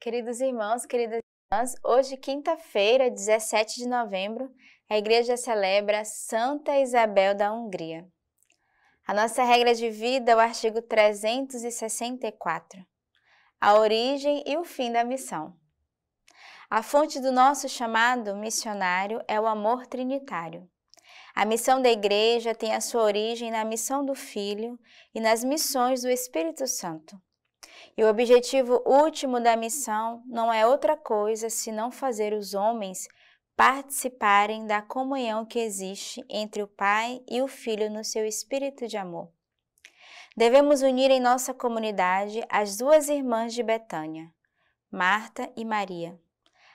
Queridos irmãos, queridas irmãs, hoje, quinta-feira, 17 de novembro, a Igreja celebra Santa Isabel da Hungria. A nossa regra de vida é o artigo 364, a origem e o fim da missão. A fonte do nosso chamado missionário é o amor trinitário. A missão da Igreja tem a sua origem na missão do Filho e nas missões do Espírito Santo. E o objetivo último da missão não é outra coisa senão fazer os homens participarem da comunhão que existe entre o Pai e o Filho no seu espírito de amor. Devemos unir em nossa comunidade as duas irmãs de Betânia, Marta e Maria,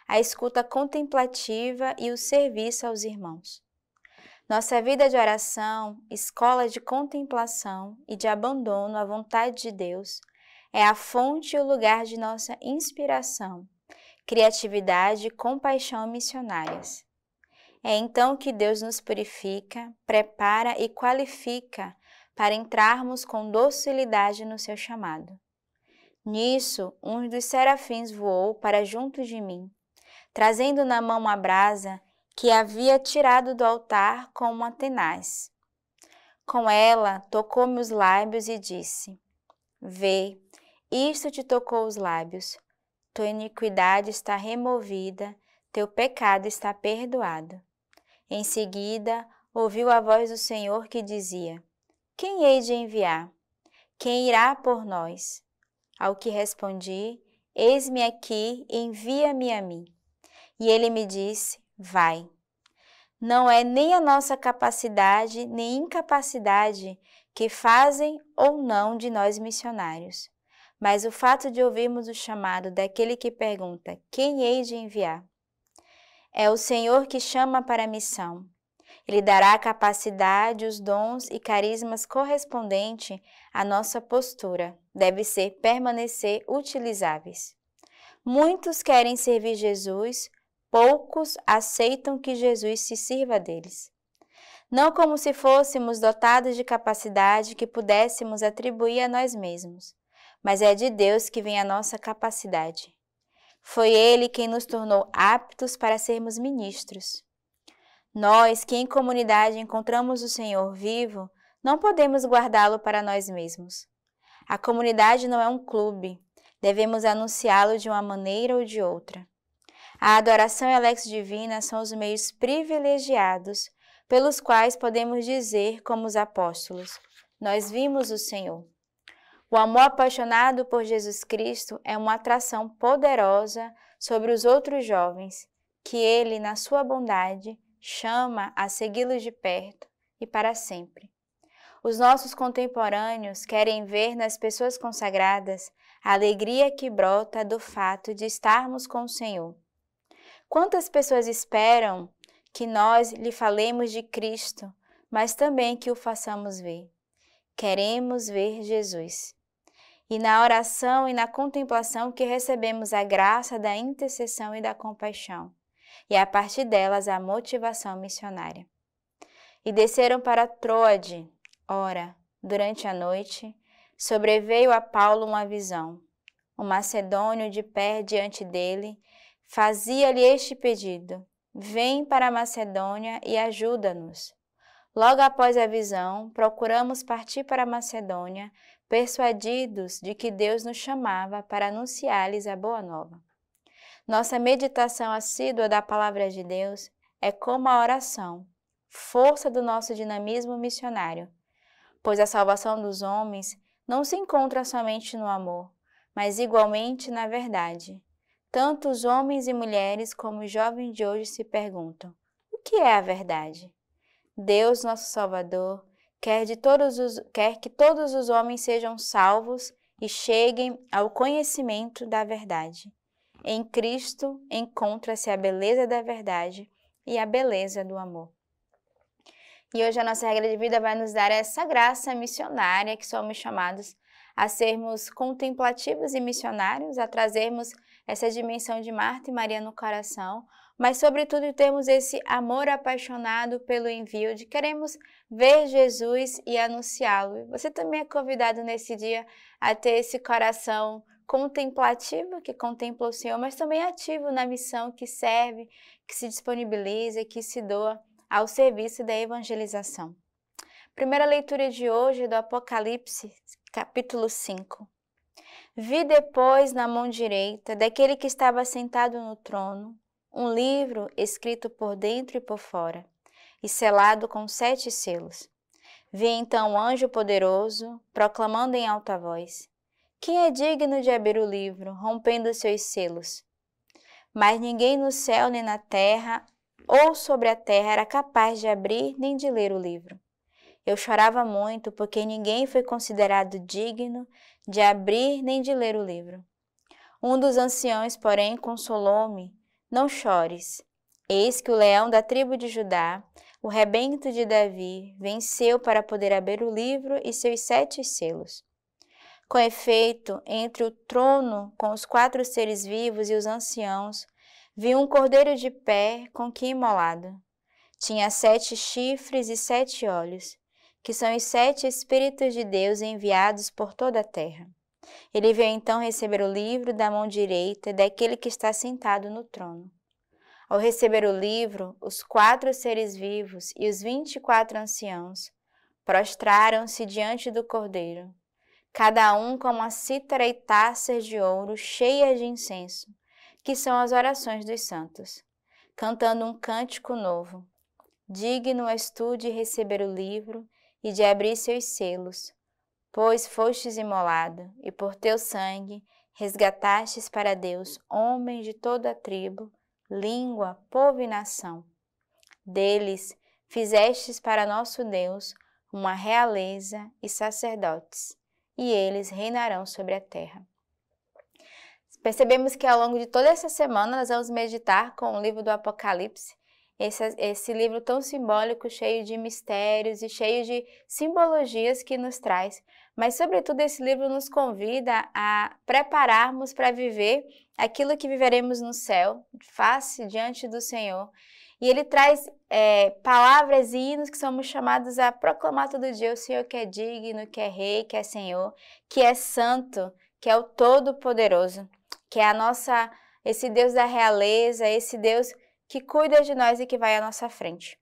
a escuta contemplativa e o serviço aos irmãos. Nossa vida de oração, escola de contemplação e de abandono à vontade de Deus é a fonte e o lugar de nossa inspiração, criatividade e compaixão missionárias. É então que Deus nos purifica, prepara e qualifica para entrarmos com docilidade no seu chamado. Nisso, um dos serafins voou para junto de mim, trazendo na mão uma brasa que havia tirado do altar com uma tenaz. Com ela, tocou-me os lábios e disse: Vê, isto te tocou os lábios, tua iniquidade está removida, teu pecado está perdoado. Em seguida, ouviu a voz do Senhor que dizia: Quem hei de enviar? Quem irá por nós? Ao que respondi: Eis-me aqui, envia-me a mim. E ele me disse: Vai. Não é nem a nossa capacidade nem incapacidade que fazem ou não de nós missionários, mas o fato de ouvirmos o chamado daquele que pergunta: Quem hei de enviar? É o Senhor que chama para a missão. Ele dará a capacidade, os dons e carismas correspondentes à nossa postura. Deve ser permanecer utilizáveis. Muitos querem servir Jesus, poucos aceitam que Jesus se sirva deles. Não como se fôssemos dotados de capacidade que pudéssemos atribuir a nós mesmos, mas é de Deus que vem a nossa capacidade. Foi Ele quem nos tornou aptos para sermos ministros. Nós, que em comunidade encontramos o Senhor vivo, não podemos guardá-lo para nós mesmos. A comunidade não é um clube, devemos anunciá-lo de uma maneira ou de outra. A adoração e a lex divina são os meios privilegiados pelos quais podemos dizer, como os apóstolos: Nós vimos o Senhor. O amor apaixonado por Jesus Cristo é uma atração poderosa sobre os outros jovens, que Ele, na sua bondade, chama a segui-los de perto e para sempre. Os nossos contemporâneos querem ver nas pessoas consagradas a alegria que brota do fato de estarmos com o Senhor. Quantas pessoas esperam que nós lhe falemos de Cristo, mas também que o façamos ver? Queremos ver Jesus. E na oração e na contemplação que recebemos a graça da intercessão e da compaixão, e a partir delas a motivação missionária. E desceram para Troade. Ora, durante a noite, sobreveio a Paulo uma visão. O macedônio de pé diante dele fazia-lhe este pedido: Vem para a Macedônia e ajuda-nos. Logo após a visão, procuramos partir para a Macedônia, persuadidos de que Deus nos chamava para anunciar-lhes a boa nova. Nossa meditação assídua da Palavra de Deus é como a oração, força do nosso dinamismo missionário, pois a salvação dos homens não se encontra somente no amor, mas igualmente na verdade. Tanto os homens e mulheres como os jovens de hoje se perguntam: o que é a verdade? Deus, nosso Salvador, quer que todos os homens sejam salvos e cheguem ao conhecimento da verdade. Em Cristo encontra-se a beleza da verdade e a beleza do amor. E hoje a nossa regra de vida vai nos dar essa graça missionária que somos chamados a sermos contemplativos e missionários, a trazermos essa dimensão de Marta e Maria no coração, mas sobretudo termos esse amor apaixonado pelo envio, de queremos ver Jesus e anunciá-lo. Você também é convidado nesse dia a ter esse coração contemplativo, que contempla o Senhor, mas também ativo na missão, que serve, que se disponibiliza, que se doa ao serviço da evangelização. Primeira leitura de hoje é do Apocalipse, capítulo 5. Vi depois na mão direita daquele que estava sentado no trono um livro escrito por dentro e por fora, e selado com 7 selos. Vi então o anjo poderoso, proclamando em alta voz: quem é digno de abrir o livro, rompendo os seus selos? Mas ninguém no céu, nem na terra, ou sobre a terra era capaz de abrir nem de ler o livro. Eu chorava muito, porque ninguém foi considerado digno de abrir nem de ler o livro. Um dos anciãos, porém, consolou-me: não chores. Eis que o leão da tribo de Judá, o rebento de Davi, venceu para poder abrir o livro e seus 7 selos. Com efeito, entre o trono com os 4 seres vivos e os anciãos, vi um cordeiro de pé com que imolado. Tinha 7 chifres e 7 olhos, que são os 7 Espíritos de Deus enviados por toda a terra. Ele veio então receber o livro da mão direita daquele que está sentado no trono. Ao receber o livro, os 4 seres vivos e os 24 anciãos prostraram-se diante do cordeiro, cada um com uma cítara e taças de ouro cheias de incenso, que são as orações dos santos, cantando um cântico novo. Digno és tu de receber o livro e de abrir seus selos, pois fostes imolado, e por teu sangue resgatastes para Deus homens de toda a tribo, língua, povo e nação. Deles fizestes para nosso Deus uma realeza e sacerdotes, e eles reinarão sobre a terra. Percebemos que ao longo de toda essa semana nós vamos meditar com o livro do Apocalipse, esse livro tão simbólico, cheio de mistérios e cheio de simbologias que nos traz. Mas, sobretudo, esse livro nos convida a prepararmos para viver aquilo que viveremos no céu, face diante do Senhor. E ele traz palavras e hinos que somos chamados a proclamar todo dia: o Senhor que é digno, que é Rei, que é Senhor, que é Santo, que é o Todo-Poderoso, que é esse Deus da realeza, esse Deus que cuida de nós e que vai à nossa frente.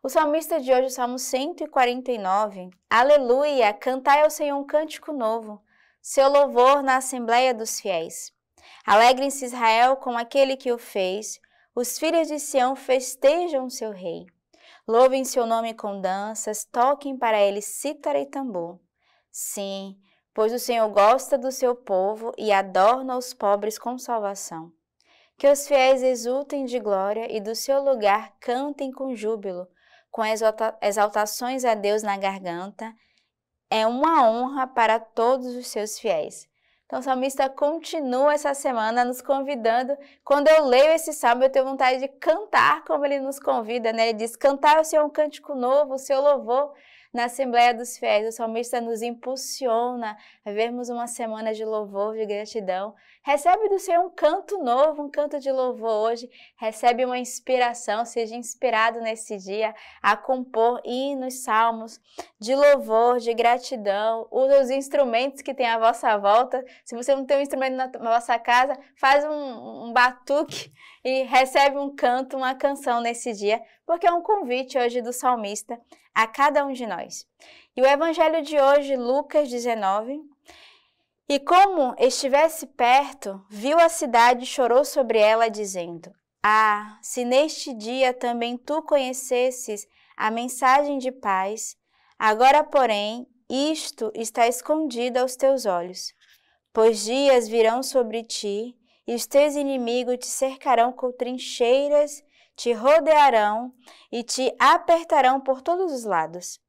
O salmista de hoje, o Salmo 149, aleluia, cantai ao Senhor um cântico novo, seu louvor na assembleia dos fiéis. Alegrem-se Israel com aquele que o fez, os filhos de Sião festejam seu rei. Louvem seu nome com danças, toquem para ele cítara e tambor. Sim, pois o Senhor gosta do seu povo e adorna os pobres com salvação. Que os fiéis exultem de glória e do seu lugar cantem com júbilo, com exaltações a Deus na garganta. É uma honra para todos os seus fiéis. Então o salmista continua essa semana nos convidando. Quando eu leio esse salmo, eu tenho vontade de cantar como ele nos convida, né? Ele diz: cantar o Senhor um cântico novo, o seu louvor na Assembleia dos Fiéis. O salmista nos impulsiona a vermos uma semana de louvor, de gratidão. Recebe do Senhor um canto novo, um canto de louvor hoje. Recebe uma inspiração, seja inspirado nesse dia a compor hinos, salmos de louvor, de gratidão. Use os instrumentos que tem à vossa volta. Se você não tem um instrumento na vossa casa, faz um batuque e recebe um canto, uma canção nesse dia, porque é um convite hoje do salmista a cada um de nós. E o evangelho de hoje, Lucas 19, e como estivesse perto, viu a cidade e chorou sobre ela, dizendo: ah, se neste dia também tu conhecesses a mensagem de paz, agora, porém, isto está escondido aos teus olhos. Pois dias virão sobre ti, e os teus inimigos te cercarão com trincheiras, te rodearão e te apertarão por todos os lados.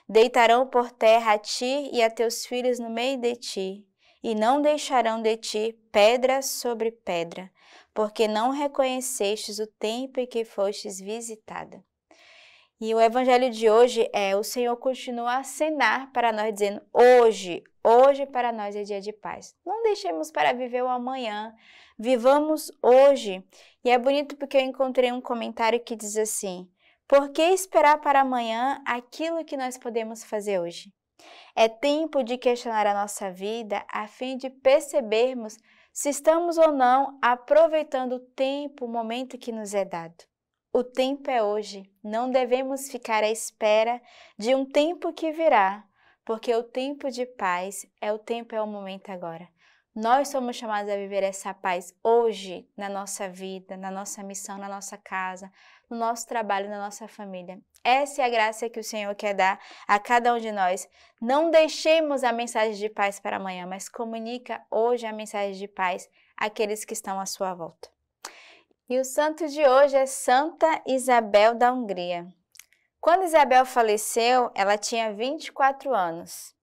Deitarão por terra a ti e a teus filhos no meio de ti, e não deixarão de ti pedra sobre pedra, porque não reconhecestes o tempo em que fostes visitada. E o evangelho de hoje o Senhor continua a acenar para nós, dizendo: hoje para nós é dia de paz. Não deixemos para viver o amanhã, vivamos hoje. E é bonito porque eu encontrei um comentário que diz assim: por que esperar para amanhã aquilo que nós podemos fazer hoje? É tempo de questionar a nossa vida a fim de percebermos se estamos ou não aproveitando o tempo, o momento que nos é dado. O tempo é hoje, não devemos ficar à espera de um tempo que virá, porque o tempo de paz é o momento agora. Nós somos chamados a viver essa paz hoje na nossa vida, na nossa missão, na nossa casa, no nosso trabalho, na nossa família. Essa é a graça que o Senhor quer dar a cada um de nós. Não deixemos a mensagem de paz para amanhã, mas comunica hoje a mensagem de paz àqueles que estão à sua volta. E o santo de hoje é Santa Isabel da Hungria. Quando Isabel faleceu, ela tinha 24 anos.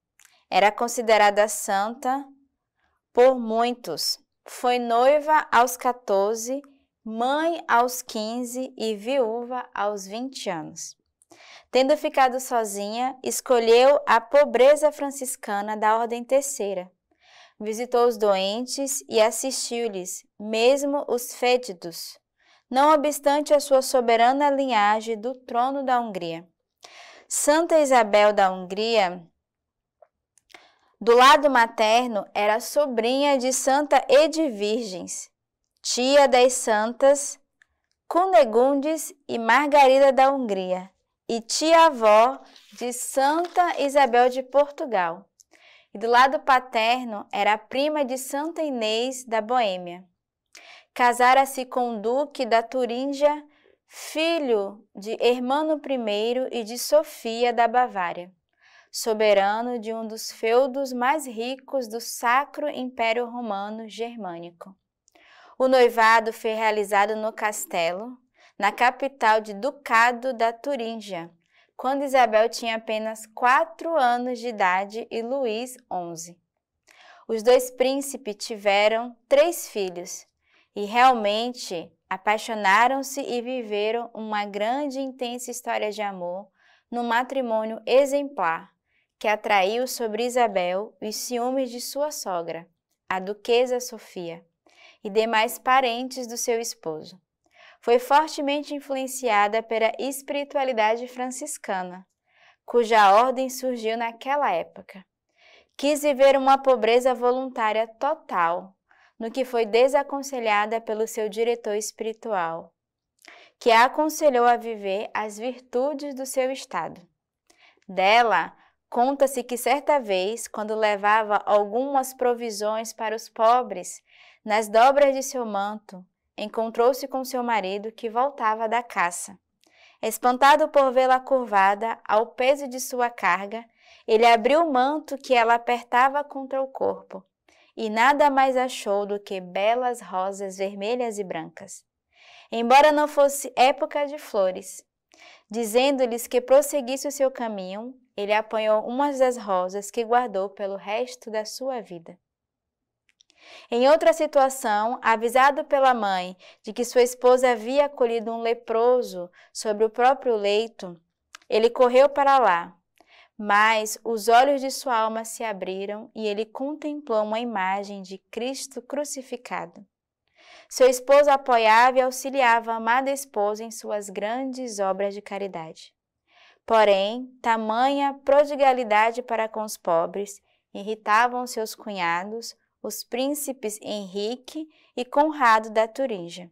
Era considerada santa por muitos. Foi noiva aos 14, mãe aos 15 e viúva aos 20 anos. Tendo ficado sozinha, escolheu a pobreza franciscana da Ordem Terceira. Visitou os doentes e assistiu-lhes, mesmo os fétidos, não obstante a sua soberana linhagem do trono da Hungria. Santa Isabel da Hungria, do lado materno, era sobrinha de Santa Edvirgens, tia das santas Cunegundes e Margarida da Hungria, e tia-avó de Santa Isabel de Portugal. E do lado paterno, era prima de Santa Inês da Boêmia. Casara-se com o duque da Turíngia, filho de Hermano I e de Sofia da Bavária, soberano de um dos feudos mais ricos do Sacro Império Romano Germânico. O noivado foi realizado no castelo, na capital de Ducado da Turíngia, quando Isabel tinha apenas 4 anos de idade e Luís 11. Os dois príncipes tiveram 3 filhos e realmente apaixonaram-se e viveram uma grande e intensa história de amor num matrimônio exemplar, que atraiu sobre Isabel os ciúmes de sua sogra, a duquesa Sofia, e demais parentes do seu esposo. Foi fortemente influenciada pela espiritualidade franciscana, cuja ordem surgiu naquela época. Quis viver uma pobreza voluntária total, no que foi desaconselhada pelo seu diretor espiritual, que a aconselhou a viver as virtudes do seu estado. Dela, conta-se que certa vez, quando levava algumas provisões para os pobres, nas dobras de seu manto, encontrou-se com seu marido que voltava da caça. Espantado por vê-la curvada ao peso de sua carga, ele abriu o manto que ela apertava contra o corpo, e nada mais achou do que belas rosas vermelhas e brancas. Embora não fosse época de flores, dizendo-lhes que prosseguisse o seu caminho, ele apanhou umas das rosas que guardou pelo resto da sua vida. Em outra situação, avisado pela mãe de que sua esposa havia acolhido um leproso sobre o próprio leito, ele correu para lá, mas os olhos de sua alma se abriram e ele contemplou uma imagem de Cristo crucificado. Seu esposo apoiava e auxiliava a amada esposa em suas grandes obras de caridade. Porém, tamanha prodigalidade para com os pobres irritavam seus cunhados, os príncipes Henrique e Conrado da Turíngia.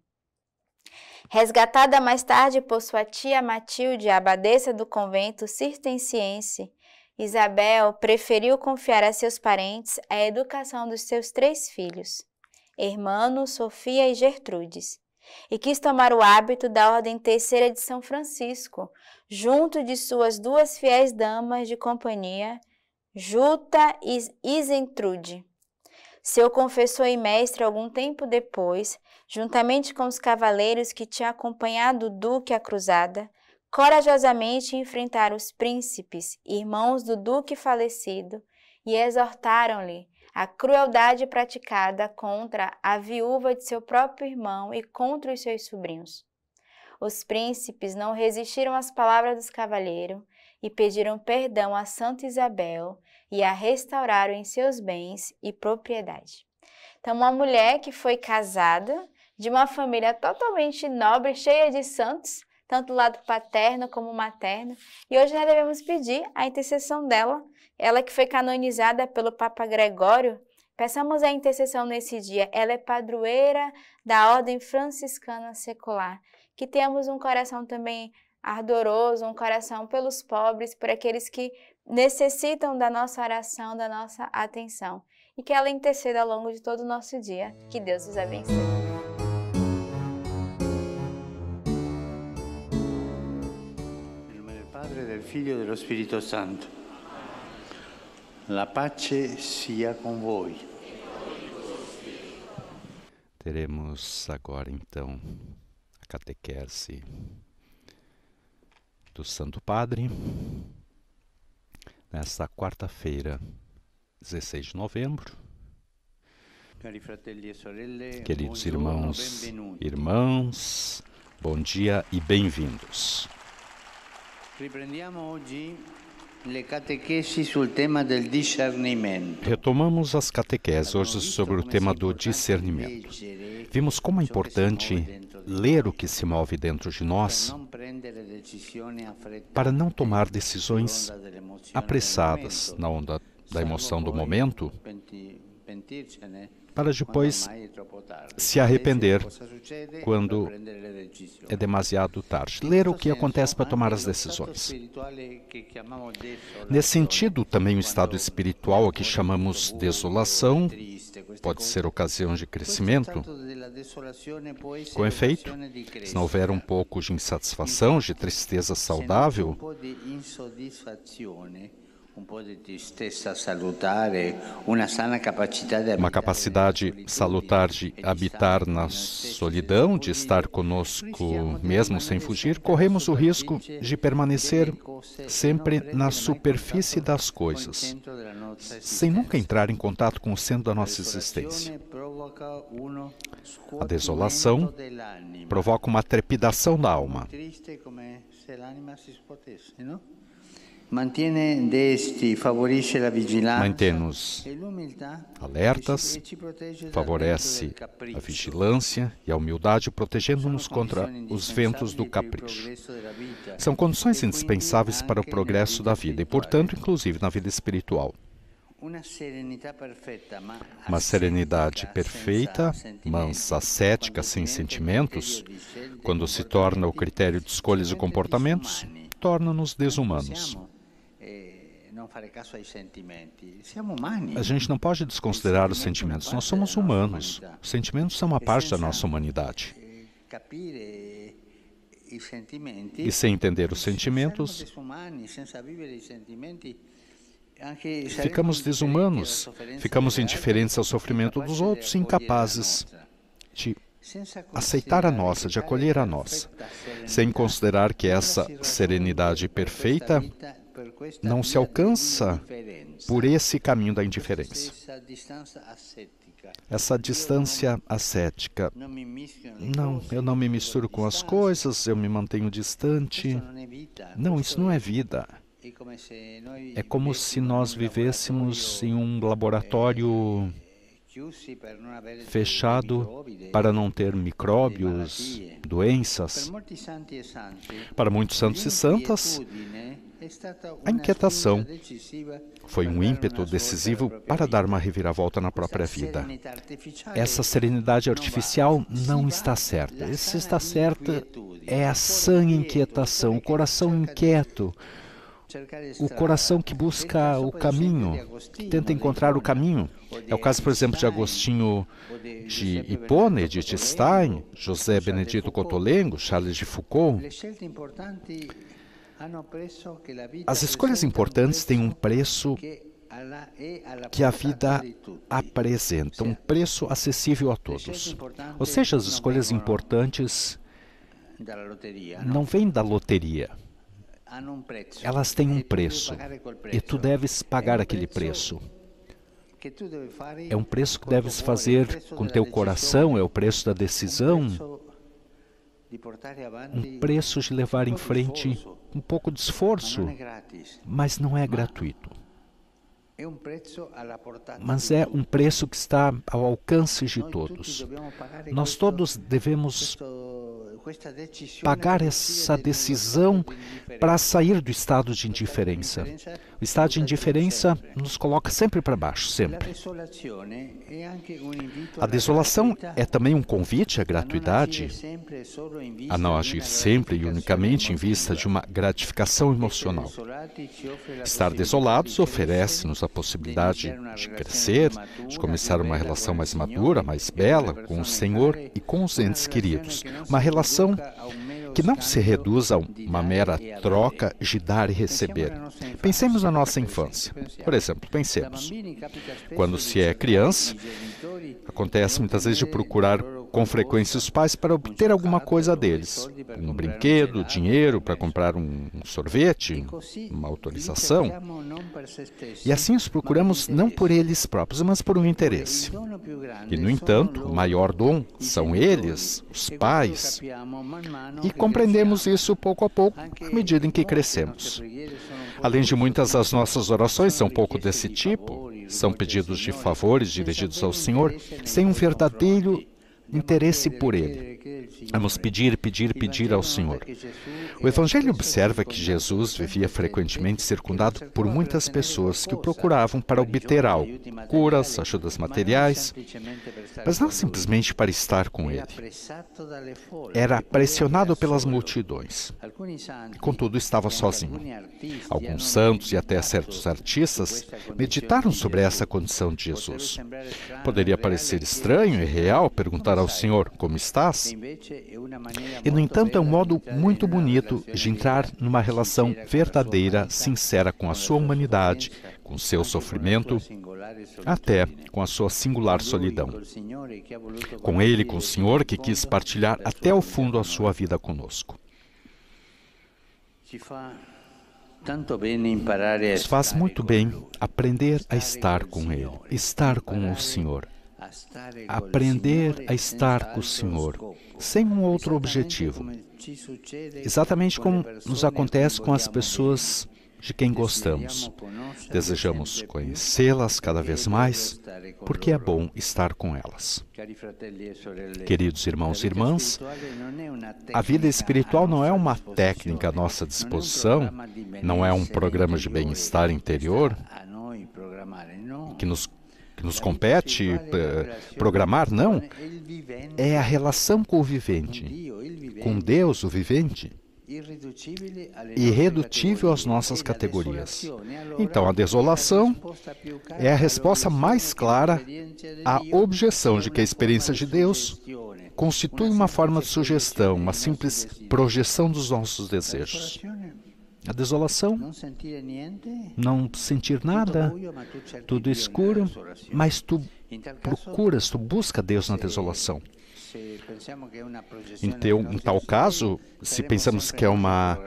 Resgatada mais tarde por sua tia Matilde, a abadesa do convento cisterciense, Isabel preferiu confiar a seus parentes a educação dos seus 3 filhos, Hermano, Sofia e Gertrudes, e quis tomar o hábito da Ordem Terceira de São Francisco, junto de suas 2 fiéis damas de companhia, Juta e Isentrude. Seu confessor e mestre, algum tempo depois, juntamente com os cavaleiros que tinham acompanhado o duque à cruzada, corajosamente enfrentaram os príncipes, irmãos do duque falecido, e exortaram-lhe a crueldade praticada contra a viúva de seu próprio irmão e contra os seus sobrinhos. Os príncipes não resistiram às palavras dos cavalheiros e pediram perdão a Santa Isabel e a restauraram em seus bens e propriedade. Então, uma mulher que foi casada, de uma família totalmente nobre, cheia de santos, tanto do lado paterno como materno. E hoje nós devemos pedir a intercessão dela, ela que foi canonizada pelo Papa Gregório. Peçamos a intercessão nesse dia. Ela é padroeira da Ordem Franciscana Secular. Que tenhamos um coração também ardoroso, um coração pelos pobres, por aqueles que necessitam da nossa oração, da nossa atenção. E que ela interceda ao longo de todo o nosso dia. Que Deus os abençoe. Nel nome del Padre, del Figlio e dello Spirito Santo. La pace sia com voi. Teremos agora então a catequese do Santo Padre, nesta quarta-feira, 16 de novembro. Queridos irmãos e irmãs, bom dia e bem-vindos. Retomamos as catequeses hoje sobre o tema do discernimento. Vimos como é importante ler o que se move dentro de nós para não tomar decisões apressadas na onda da emoção do momento, para depois se arrepender quando é demasiado tarde. Ler o que acontece para tomar as decisões. Nesse sentido, também o estado espiritual, que chamamos desolação, pode ser ocasião de crescimento. Com efeito, se não houver um pouco de insatisfação, de tristeza saudável, uma capacidade salutar de habitar na solidão, de estar conosco mesmo sem fugir, corremos o risco de permanecer sempre na superfície das coisas, sem nunca entrar em contato com o centro da nossa existência. A desolação provoca uma trepidação da alma. Mantém-nos alertas, favorece a vigilância e a humildade, protegendo-nos contra os ventos do capricho. São condições indispensáveis para o progresso da vida e, portanto, inclusive na vida espiritual. Uma serenidade perfeita, mansa, ascética, sem sentimentos, quando se torna o critério de escolhas e comportamentos, torna-nos desumanos. A gente não pode desconsiderar os sentimentos. Nós somos humanos. Os sentimentos são uma parte da nossa humanidade. E sem entender os sentimentos, ficamos desumanos, ficamos indiferentes ao sofrimento dos outros, incapazes de aceitar a nossa, de acolher a nossa, sem considerar que essa serenidade perfeita não se alcança por esse caminho da indiferença. Essa distância ascética. Não, eu não me misturo com as coisas, eu me mantenho distante. Não, isso não é vida. É como se nós vivêssemos em um laboratório fechado para não ter micróbios, doenças. Para muitos santos e santas, a inquietação foi um ímpeto decisivo para dar uma reviravolta na própria vida. Essa serenidade artificial não está certa. Se está certa, é a sã inquietação, o coração inquieto, o coração que busca o caminho, que tenta encontrar o caminho. É o caso, por exemplo, de Agostinho de Hipona, Edith Stein, José Benedito Cotolengo, Charles de Foucault. As escolhas importantes têm um preço que a vida apresenta, um preço acessível a todos. Ou seja, as escolhas importantes não vêm da loteria. Elas têm um preço e tu deves pagar aquele preço. É um preço que deves fazer com teu coração, é o preço da decisão, um preço de levar em frente um pouco de esforço, mas não é gratuito. Mas é um preço que está ao alcance de todos. Nós todos devemos pagar essa decisão para sair do estado de indiferença. O estado de indiferença nos coloca sempre para baixo, sempre. A desolação é também um convite à gratuidade, a não agir sempre e unicamente em vista de uma gratificação emocional. Estar desolados oferece-nos a possibilidade de crescer, de começar uma relação mais madura, mais bela com o Senhor e com os entes queridos. Uma relação que não se reduz a uma mera troca de dar e receber. Pensemos na nossa infância. Por exemplo, pensemos. Quando se é criança, acontece muitas vezes de procurar com frequência os pais para obter alguma coisa deles. Um brinquedo, dinheiro para comprar um sorvete, uma autorização. E assim os procuramos não por eles próprios, mas por um interesse. E, no entanto, o maior dom são eles, os pais. E compreendemos isso pouco a pouco, à medida em que crescemos. Além de muitas das nossas orações são um pouco desse tipo, são pedidos de favores dirigidos ao Senhor, sem um verdadeiro interesse por Ele. Vamos pedir, pedir, pedir ao Senhor. O Evangelho observa que Jesus vivia frequentemente circundado por muitas pessoas que o procuravam para obter algo, curas, ajudas materiais, mas não simplesmente para estar com Ele. Era pressionado pelas multidões. Contudo, estava sozinho. Alguns santos e até certos artistas meditaram sobre essa condição de Jesus. Poderia parecer estranho e real perguntar ao Senhor, como estás? E, no entanto, é um modo muito bonito de entrar numa relação verdadeira, sincera com a sua humanidade, com o seu sofrimento, até com a sua singular solidão. Com Ele, com o Senhor, que quis partilhar até o fundo a sua vida conosco. Nos faz muito bem aprender a estar com Ele, estar com o Senhor. Aprender a estar com o Senhor, sem um outro objetivo. Exatamente como nos acontece com as pessoas de quem gostamos. Desejamos conhecê-las cada vez mais, porque é bom estar com elas. Queridos irmãos e irmãs, a vida espiritual não é uma técnica à nossa disposição, não é um programa de bem-estar interior que nos compete programar, não. É a relação com o vivente, com Deus, o vivente, irredutível às nossas categorias. Então, a desolação é a resposta mais clara à objeção de que a experiência de Deus constitui uma forma de sugestão, uma simples projeção dos nossos desejos. A desolação, não sentir nada, tudo escuro, mas tu procuras, tu busca Deus na desolação. Em tal caso, se pensamos que é uma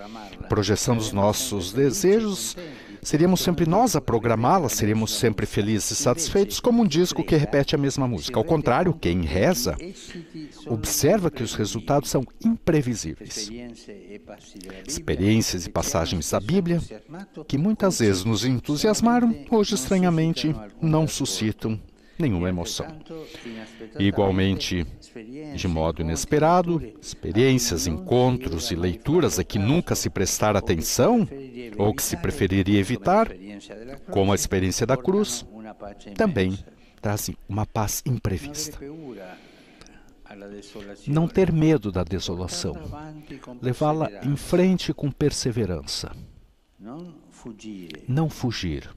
projeção dos nossos desejos, seríamos sempre nós a programá-la, seríamos sempre felizes e satisfeitos, como um disco que repete a mesma música. Ao contrário, quem reza observa que os resultados são imprevisíveis. Experiências e passagens da Bíblia, que muitas vezes nos entusiasmaram, hoje estranhamente não suscitam nenhuma emoção. E, igualmente, de modo inesperado, experiências, encontros e leituras a que nunca se prestar atenção, ou que se preferiria evitar, como a experiência da cruz, também trazem uma paz imprevista. Não ter medo da desolação, levá-la em frente com perseverança, não fugir.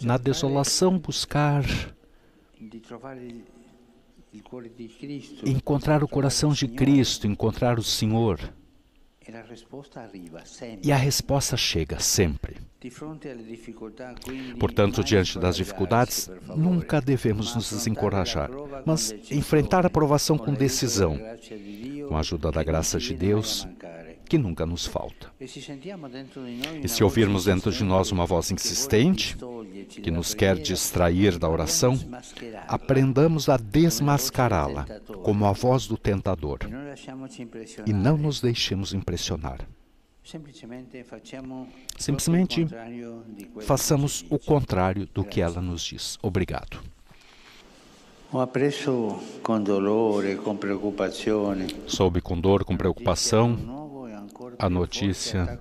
Na desolação, buscar encontrar o coração de Cristo, encontrar o Senhor. E a resposta chega sempre. Portanto, diante das dificuldades, nunca devemos nos desencorajar, mas enfrentar a provação com decisão, com a ajuda da graça de Deus, que nunca nos falta. E se ouvirmos dentro de nós uma voz insistente, que nos quer distrair da oração, aprendamos a desmascará-la, como a voz do tentador, e não nos deixemos impressionar. Simplesmente façamos o contrário do que ela nos diz. Obrigado. Soube com dor, com preocupação, a notícia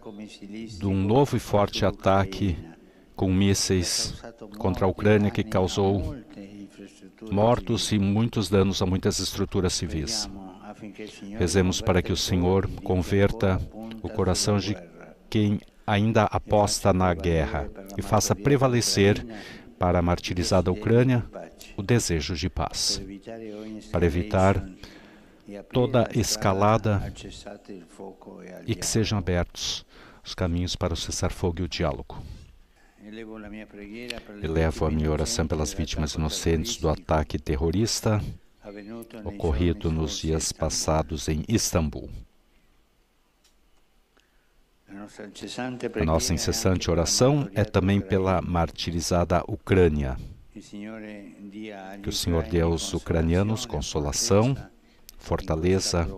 de um novo e forte ataque com mísseis contra a Ucrânia que causou mortos e muitos danos a muitas estruturas civis. Rezemos para que o Senhor converta o coração de quem ainda aposta na guerra e faça prevalecer para a martirizada Ucrânia o desejo de paz, para evitar toda escalada e que sejam abertos os caminhos para o cessar-fogo e o diálogo. Elevo a minha oração pelas vítimas inocentes do ataque terrorista ocorrido nos dias passados em Istambul. A nossa incessante oração é também pela martirizada Ucrânia. Que o Senhor dê aos ucranianos consolação, fortaleza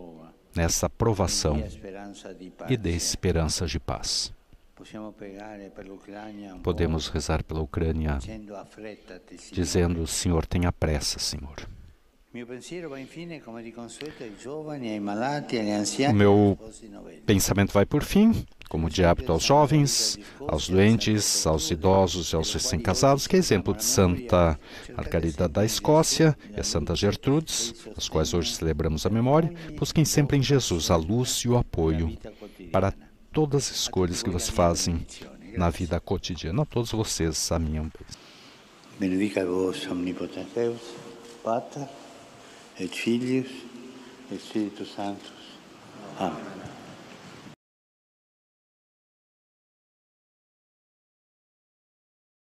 nessa provação e dê esperança de paz. Podemos rezar pela Ucrânia dizendo: Senhor, tenha pressa, Senhor. O meu pensamento vai por fim, como de hábito, aos jovens, aos doentes, aos idosos e aos recém-casados, que é exemplo de Santa Margarida da Escócia e a Santa Gertrudes, as quais hoje celebramos a memória. Busquem sempre em Jesus a luz e o apoio para todas as escolhas que vocês fazem na vida cotidiana. A todos vocês, a minha bênção. Benedica vos omnipotens Deus, Pater, et Filius, et Spiritus Sanctus. Amém.